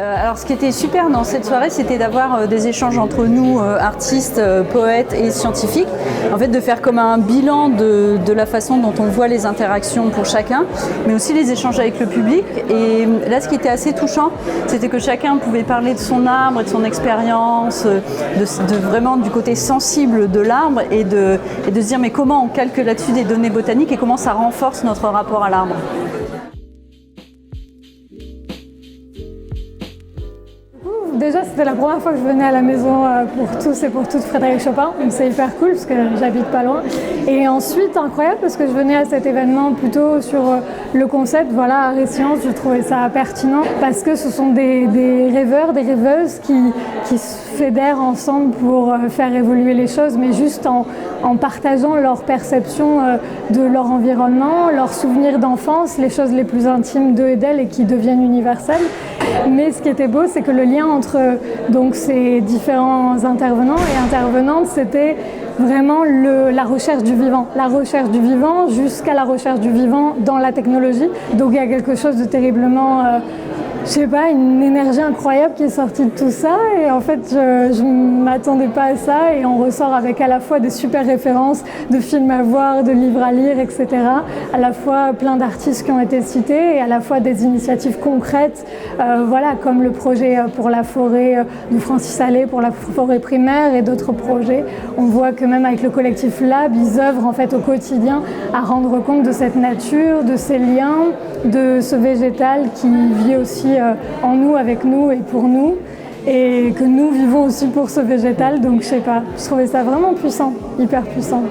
Alors ce qui était super dans cette soirée, c'était d'avoir des échanges entre nous, artistes, poètes et scientifiques. En fait, de faire comme un bilan de la façon dont on voit les interactions pour chacun, mais aussi les échanges avec le public. Et là, ce qui était assez touchant, c'était que chacun pouvait parler de son arbre et de son expérience, de vraiment du côté sensible de l'arbre et de se dire mais comment on calcule là-dessus des données botaniques et comment ça renforce notre rapport à l'arbre. Déjà, c'était la première fois que je venais à la maison pour tous et pour toutes Frédéric Chopin, donc c'est hyper cool parce que j'habite pas loin. Et ensuite, incroyable parce que je venais à cet événement plutôt sur le concept, voilà, art et sciences, je trouvais ça pertinent parce que ce sont des rêveurs, des rêveuses qui se fédèrent ensemble pour faire évoluer les choses, mais juste en partageant leur perception de leur environnement, leurs souvenirs d'enfance, les choses les plus intimes d'eux et d'elles et qui deviennent universelles. Mais ce qui était beau, c'est que le lien entre donc, ces différents intervenants et intervenantes, c'était vraiment la recherche du vivant. La recherche du vivant jusqu'à la recherche du vivant dans la technologie. Donc il y a quelque chose de terriblement... je sais pas, une énergie incroyable qui est sortie de tout ça et en fait je m'attendais pas à ça et on ressort avec à la fois des super références de films à voir, de livres à lire, etc. À la fois plein d'artistes qui ont été cités et à la fois des initiatives concrètes, voilà, comme le projet pour la forêt de Francis Allais pour la forêt primaire et d'autres projets. On voit que même avec le collectif Lab, ils œuvrent en fait au quotidien à rendre compte de cette nature, de ces liens, de ce végétal qui vit aussi en nous, avec nous et pour nous, et que nous vivons aussi pour ce végétal, donc je sais pas, je trouvais ça vraiment puissant, hyper puissant.